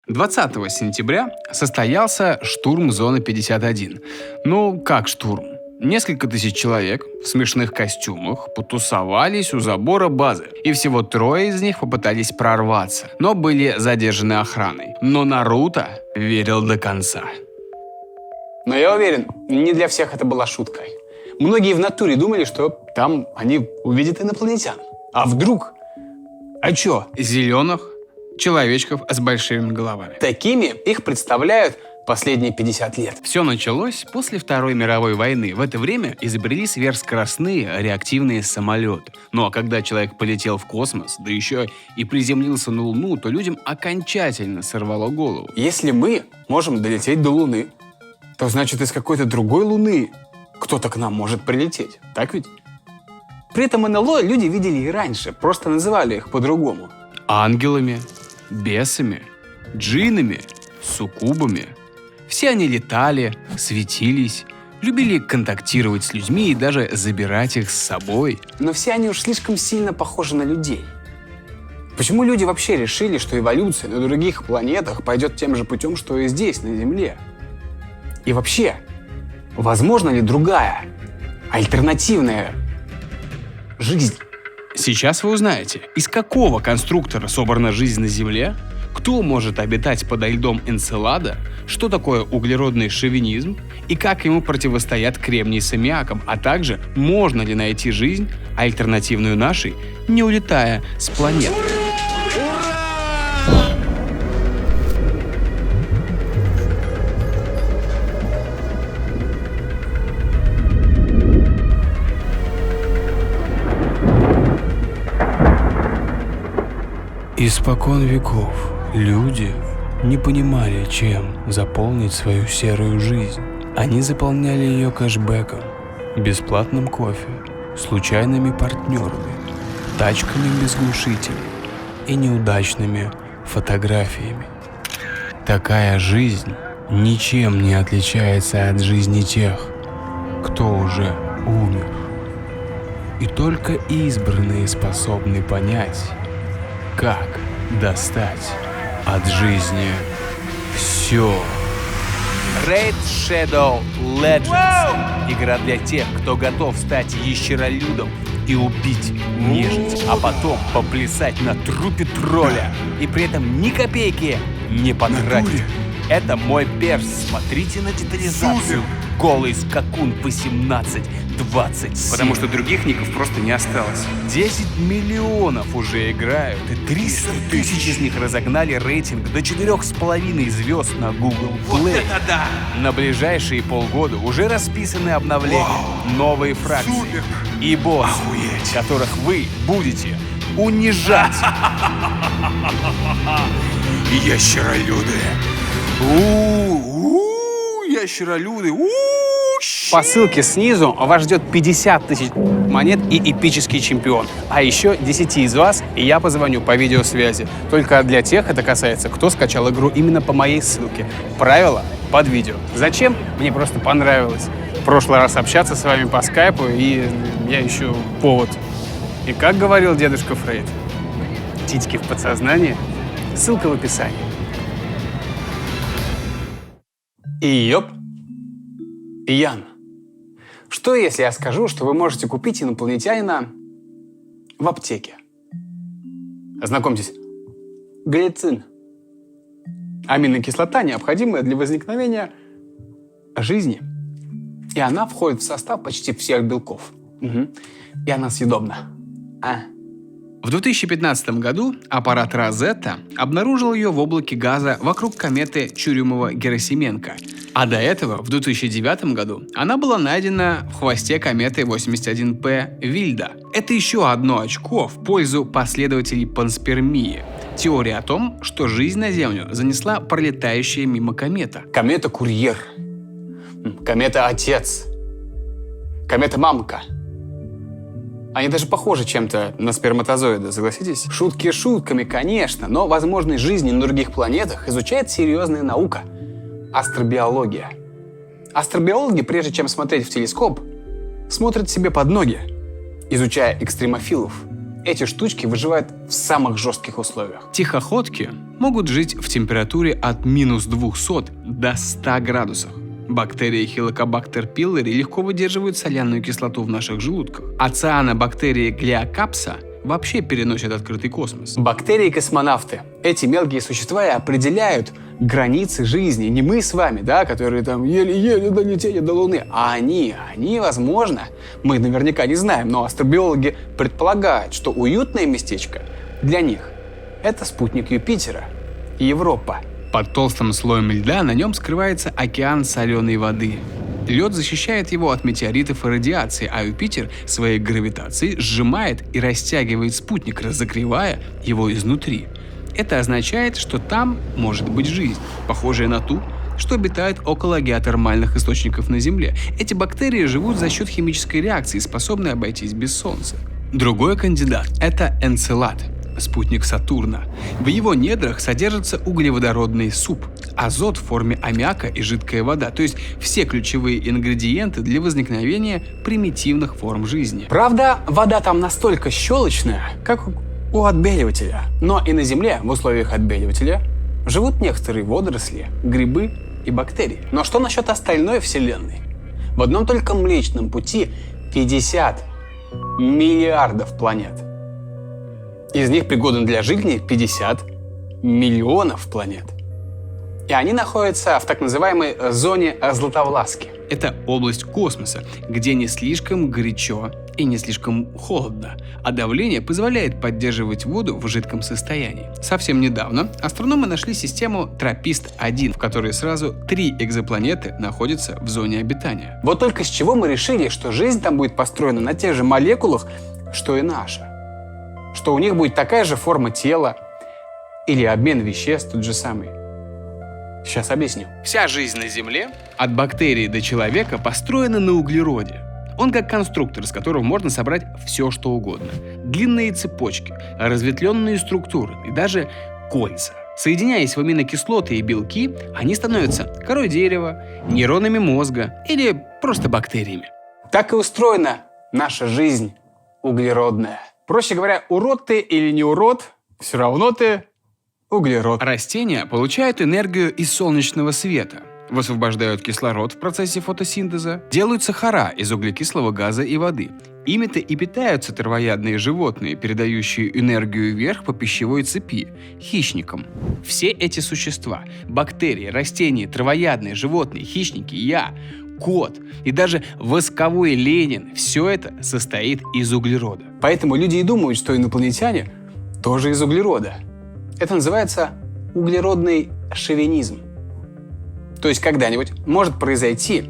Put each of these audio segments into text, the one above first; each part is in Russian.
20 сентября состоялся штурм зоны 51. Ну, как штурм? Несколько тысяч человек в смешных костюмах потусовались у забора базы, и всего 3 из них попытались прорваться, но были задержаны охраной. Но Наруто верил до конца. Но я уверен, не для всех это была шуткой. Многие в натуре думали, что там они увидят инопланетян. А вдруг? А чё? Зеленых человечков с большими головами. Такими их представляют последние 50 лет. Все началось после Второй мировой войны. В это время изобрели сверхскоростные реактивные самолеты. Ну а когда человек полетел в космос, да еще и приземлился на Луну, то людям окончательно сорвало голову. Если мы можем долететь до Луны, то значит из какой-то другой Луны кто-то к нам может прилететь. Так ведь? При этом НЛО люди видели и раньше, просто называли их по-другому. Ангелами, бесами, джиннами, суккубами. Все они летали, светились, любили контактировать с людьми и даже забирать их с собой. Но все они уж слишком сильно похожи на людей. Почему люди вообще решили, что эволюция на других планетах пойдет тем же путем, что и здесь, на Земле? И вообще, возможно ли другая, альтернативная жизнь? Сейчас вы узнаете, из какого конструктора собрана жизнь на Земле, кто может обитать подо льдом Энцелада, что такое углеродный шовинизм и как ему противостоят кремний с аммиаком, а также можно ли найти жизнь, альтернативную нашей, не улетая с планеты. Испокон веков люди не понимали, чем заполнить свою серую жизнь. Они заполняли ее кэшбэком, бесплатным кофе, случайными партнерами, тачками без глушителей и неудачными фотографиями. Такая жизнь ничем не отличается от жизни тех, кто уже умер. И только избранные способны понять, как достать от жизни все. Raid Shadow Legends. Игра для тех, кто готов стать ящеролюдом и убить нежить, а потом поплясать на трупе тролля и при этом ни копейки не потратить. Это мой перс. Смотрите на детализацию. Голый скакун по 17-20. Потому что других ников просто не осталось. 10 миллионов уже играют, и 300 тысяч из них разогнали рейтинг до 4,5 звезд на Google Play. Вот это да! На ближайшие полгода уже расписаны обновления, новые фракции и боссы, которых вы будете унижать. Ящеролюды. Ящеролюды. По ссылке снизу вас ждет 50 тысяч монет и эпический чемпион. А еще 10 из вас, и я позвоню по видеосвязи. Только для тех это касается, кто скачал игру именно по моей ссылке. Правила под видео. Зачем? Мне просто понравилось в прошлый раз общаться с вами по скайпу, и я ищу повод. И как говорил дедушка Фрейд, титьки в подсознании, ссылка в описании. И ёп, и Ян. Что если я скажу, что вы можете купить инопланетянина в аптеке? Ознакомьтесь. Глицин. Аминокислота, необходимая для возникновения жизни. И она входит в состав почти всех белков. И она съедобна. В 2015 году аппарат Розетта обнаружил ее в облаке газа вокруг кометы Чурюмова-Герасименко. А до этого, в 2009 году, она была найдена в хвосте кометы 81P Вильда. Это еще одно очко в пользу последователей панспермии. Теория о том, что жизнь на Землю занесла пролетающая мимо комета. Комета-курьер. Комета-отец. Комета-мамка. Они даже похожи чем-то на сперматозоиды, согласитесь? Шутки шутками, конечно, но возможность жизни на других планетах изучает серьезная наука – астробиология. Астробиологи, прежде чем смотреть в телескоп, смотрят себе под ноги, изучая экстремофилов Эти штучки выживают в самых жестких условиях. Тихоходки могут жить в температуре от минус 200 до 100 градусов. Бактерии Helicobacter pylori легко выдерживают соляную кислоту в наших желудках. А цианобактерии Gliocapsa вообще переносят открытый космос. Бактерии-космонавты. Эти мелкие существа и определяют границы жизни. Не мы с вами, да, которые там еле-еле долетели до Луны, а они, возможно, мы наверняка не знаем, но астробиологи предполагают, что уютное местечко для них – это спутник Юпитера – Европа. Под толстым слоем льда на нем скрывается океан соленой воды. Лед защищает его от метеоритов и радиации, а Юпитер своей гравитацией сжимает и растягивает спутник, разогревая его изнутри. Это означает, что там может быть жизнь, похожая на ту, что обитает около геотермальных источников на Земле. Эти бактерии живут за счет химической реакции, способной обойтись без Солнца. Другой кандидат – это Энцелад, спутник Сатурна. В его недрах содержится углеводородный суп, азот в форме аммиака и жидкая вода, то есть все ключевые ингредиенты для возникновения примитивных форм жизни. Правда, вода там настолько щелочная, как у отбеливателя. Но и на Земле в условиях отбеливателя живут некоторые водоросли, грибы и бактерии. Но что насчет остальной Вселенной? В одном только Млечном Пути 50 миллиардов планет. Из них пригодны для жизни 50 миллионов планет. И они находятся в так называемой зоне Златовласки. Это область космоса, где не слишком горячо и не слишком холодно, а давление позволяет поддерживать воду в жидком состоянии. Совсем недавно астрономы нашли систему Тропист-1, в которой сразу 3 экзопланеты находятся в зоне обитания. Вот только с чего мы решили, что жизнь там будет построена на тех же молекулах, что и наша? Что у них будет такая же форма тела или обмен веществ тот же самый? Сейчас объясню. Вся жизнь на Земле, от бактерий до человека, построена на углероде. Он как конструктор, из которого можно собрать все, что угодно. Длинные цепочки, разветвленные структуры и даже кольца. Соединяясь в аминокислоты и белки, они становятся корой дерева, нейронами мозга или просто бактериями. Так и устроена наша жизнь углеродная. Проще говоря, урод ты или не урод, все равно ты углерод. Растения получают энергию из солнечного света, высвобождают кислород в процессе фотосинтеза, делают сахара из углекислого газа и воды. Ими-то и питаются травоядные животные, передающие энергию вверх по пищевой цепи, хищникам. Все эти существа – бактерии, растения, травоядные животные, хищники, я, кот и даже восковой Ленин – все это состоит из углерода. Поэтому люди и думают, что инопланетяне тоже из углерода. Это называется углеродный шовинизм. То есть когда-нибудь может произойти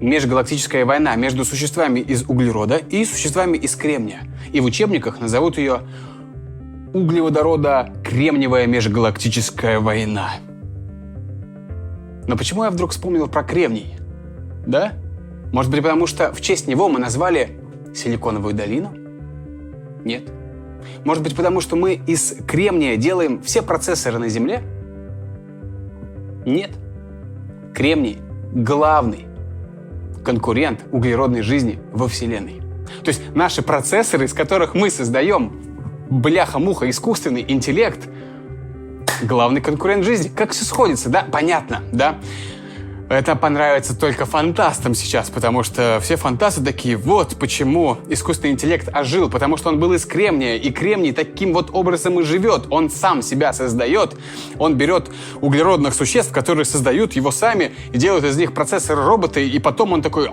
межгалактическая война между существами из углерода и существами из кремния. И в учебниках назовут ее углеводорода-кремниевая межгалактическая война. Но почему я вдруг вспомнил про кремний? Да? Может быть, потому что в честь него мы назвали Силиконовую долину? Нет. Может быть, потому что мы из кремния делаем все процессоры на Земле? Нет. Кремний – главный конкурент углеродной жизни во Вселенной. То есть наши процессоры, из которых мы создаем бляха-муха искусственный интеллект, главный конкурент жизни. Как все сходится, да? Понятно, да? Это понравится только фантастам сейчас, потому что все фантасты такие, вот почему искусственный интеллект ожил, потому что он был из кремния, и кремний таким вот образом и живет. Он сам себя создает, он берет углеродных существ, которые создают его сами, и делают из них процессоры-роботы, и потом он такой,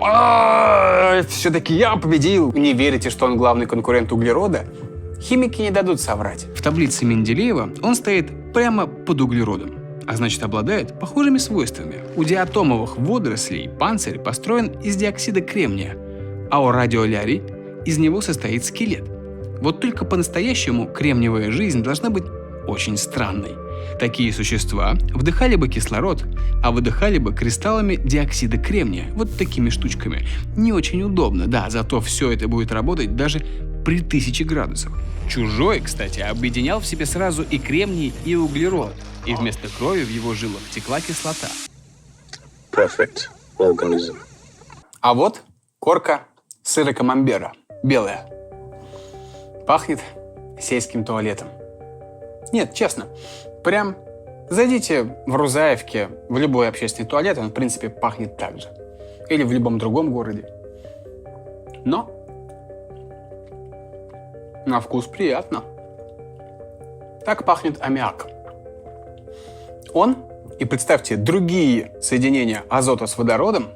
все-таки я победил. Не верите, что он главный конкурент углерода? Химики не дадут соврать. В таблице Менделеева он стоит прямо под углеродом, а значит обладает похожими свойствами. У диатомовых водорослей панцирь построен из диоксида кремния, а у радиолярий из него состоит скелет. Вот только по-настоящему кремниевая жизнь должна быть очень странной. Такие существа вдыхали бы кислород, а выдыхали бы кристаллами диоксида кремния, вот такими штучками. Не очень удобно, да, зато все это будет работать даже при 1000 градусах. Чужой, кстати, объединял в себе сразу и кремний, и углерод, и вместо крови в его жилах текла кислота. Perfect organism. А вот корка сыра камамбера, белая. Пахнет сельским туалетом. Нет, честно, прям зайдите в Рузаевке в любой общественный туалет, он, в принципе, пахнет так же. Или в любом другом городе. Но на вкус приятно. Так пахнет аммиак. Он, и представьте, другие соединения азота с водородом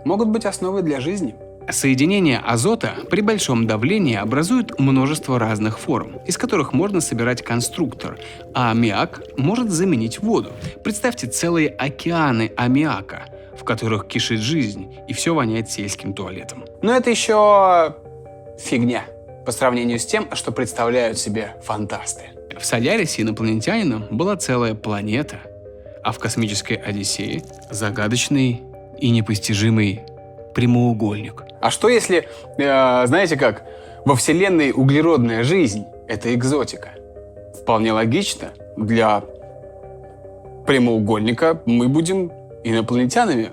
могут быть основой для жизни. Соединения азота при большом давлении образуют множество разных форм, из которых можно собирать конструктор, а аммиак может заменить воду. Представьте целые океаны аммиака, в которых кишит жизнь, и все воняет сельским туалетом. Но это еще фигня по сравнению с тем, что представляют себе фантасты. В Солярисе инопланетянином была целая планета, а в космической Одиссее загадочный и непостижимый прямоугольник. А что если, знаете как, во Вселенной углеродная жизнь – это экзотика? Вполне логично. Для прямоугольника мы будем инопланетянами,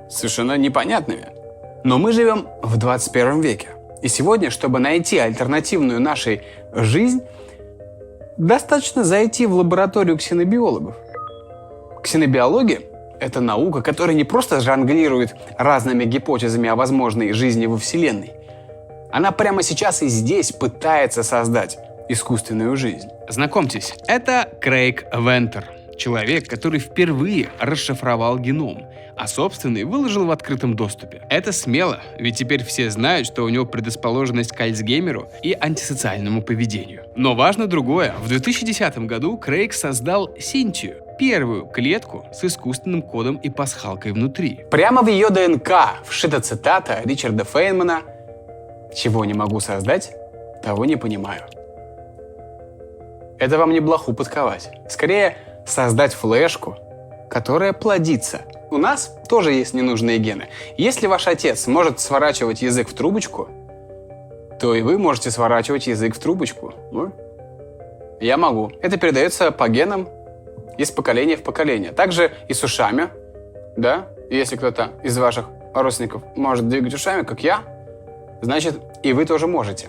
совершенно непонятными. Но мы живем в 21 веке. И сегодня, чтобы найти альтернативную нашей жизнь, достаточно зайти в лабораторию ксенобиологов. Ксенобиология – это наука, которая не просто жонглирует разными гипотезами о возможной жизни во Вселенной. Она прямо сейчас и здесь пытается создать искусственную жизнь. Знакомьтесь, это Крейг Вентер, человек, который впервые расшифровал геном, а собственный выложил в открытом доступе. Это смело, ведь теперь все знают, что у него предрасположенность к Альцгеймеру и антисоциальному поведению. Но важно другое. В 2010 году Крейг создал Синтию, первую клетку с искусственным кодом и пасхалкой внутри. Прямо в ее ДНК вшита цитата Ричарда Фейнмана: «Чего не могу создать, того не понимаю». Это вам не блоху подковать. Скорее, создать флешку, которая плодится. У нас тоже есть ненужные гены. Если ваш отец может сворачивать язык в трубочку, то и вы можете сворачивать язык в трубочку. Ну, я могу. Это передается по генам из поколения в поколение. Также и с ушами, да? Если кто-то из ваших родственников может двигать ушами, как я, значит, и вы тоже можете.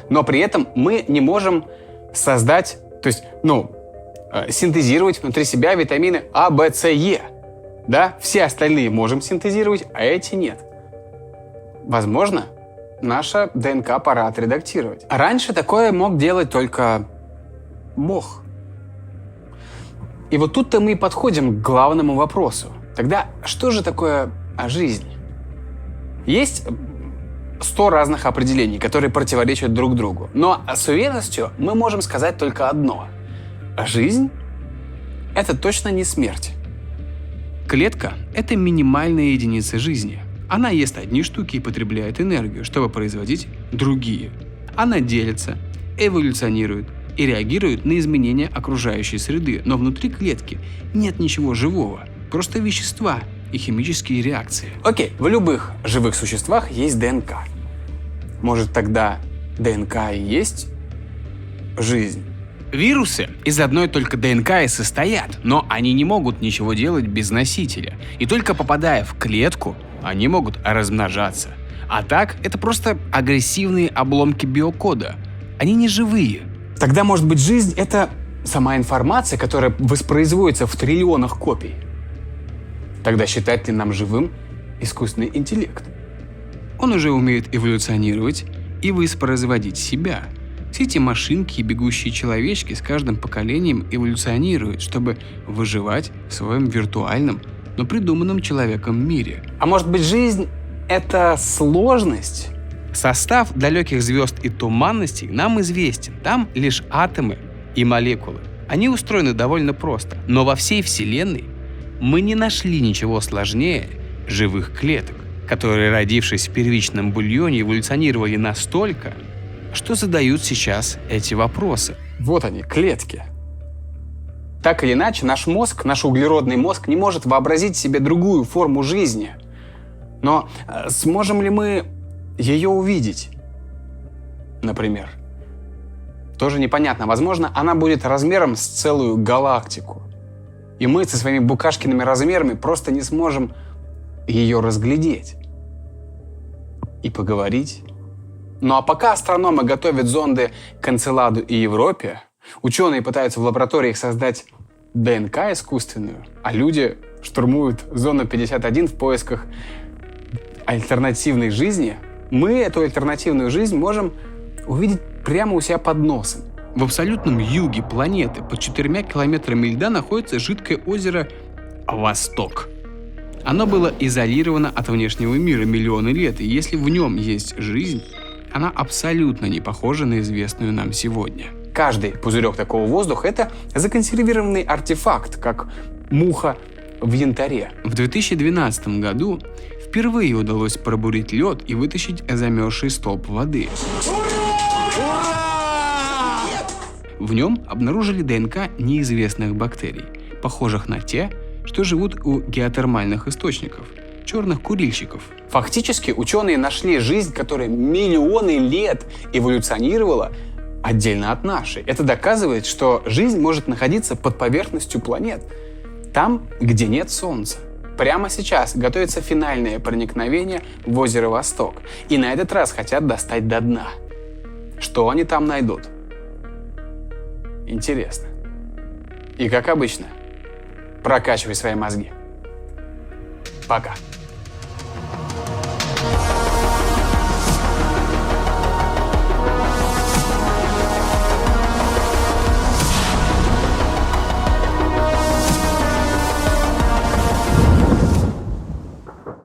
Но при этом мы не можем создать, то есть, синтезировать внутри себя витамины А, В, С, Е. Да? Все остальные можем синтезировать, а эти нет. Возможно, наша ДНК пора отредактировать. А раньше такое мог делать только Бог. И вот тут-то мы и подходим к главному вопросу. Тогда что же такое жизнь? Есть 100 разных определений, которые противоречат друг другу. Но с уверенностью мы можем сказать только одно. Жизнь – это точно не смерть. Клетка – это минимальная единица жизни. Она ест одни штуки и потребляет энергию, чтобы производить другие. Она делится, эволюционирует и реагирует на изменения окружающей среды, но внутри клетки нет ничего живого, просто вещества и химические реакции. Окей, в любых живых существах есть ДНК. Может, тогда ДНК и есть жизнь? Вирусы из одной только ДНК и состоят, но они не могут ничего делать без носителя. И только попадая в клетку, они могут размножаться. А так, это просто агрессивные обломки биокода. Они не живые. Тогда, может быть, жизнь — это сама информация, которая воспроизводится в триллионах копий. Тогда считать ли нам живым искусственный интеллект? Он уже умеет эволюционировать и воспроизводить себя. Все эти машинки и бегущие человечки с каждым поколением эволюционируют, чтобы выживать в своем виртуальном, но придуманном человеком мире. А может быть, жизнь — это сложность? Состав далеких звезд и туманностей нам известен. Там лишь атомы и молекулы. Они устроены довольно просто. Но во всей Вселенной мы не нашли ничего сложнее живых клеток, которые, родившись в первичном бульоне, эволюционировали настолько, что задают сейчас эти вопросы. Вот они, клетки. Так или иначе, наш мозг, наш углеродный мозг не может вообразить себе другую форму жизни. Но сможем ли мы ее увидеть? Например. Тоже непонятно. Возможно, она будет размером с целую галактику. И мы со своими букашкиными размерами просто не сможем ее разглядеть. И поговорить Ну а пока астрономы готовят зонды к Энцеладу и Европе, ученые пытаются в лабораториях создать ДНК искусственную, а люди штурмуют зону 51 в поисках альтернативной жизни, мы эту альтернативную жизнь можем увидеть прямо у себя под носом. В абсолютном юге планеты под 4 километрами льда находится жидкое озеро Восток. Оно было изолировано от внешнего мира миллионы лет, и если в нем есть жизнь, она абсолютно не похожа на известную нам сегодня. Каждый пузырек такого воздуха – это законсервированный артефакт, как муха в янтаре. В 2012 году впервые удалось пробурить лед и вытащить замерзший столб воды. В нем обнаружили ДНК неизвестных бактерий, похожих на те, что живут у геотермальных источников – черных курильщиков. Фактически ученые нашли жизнь, которая миллионы лет эволюционировала отдельно от нашей. Это доказывает, что жизнь может находиться под поверхностью планет, там, где нет Солнца. Прямо сейчас готовится финальное проникновение в озеро Восток, и на этот раз хотят достать до дна. Что они там найдут? Интересно. И как обычно, прокачивай свои мозги. Пока.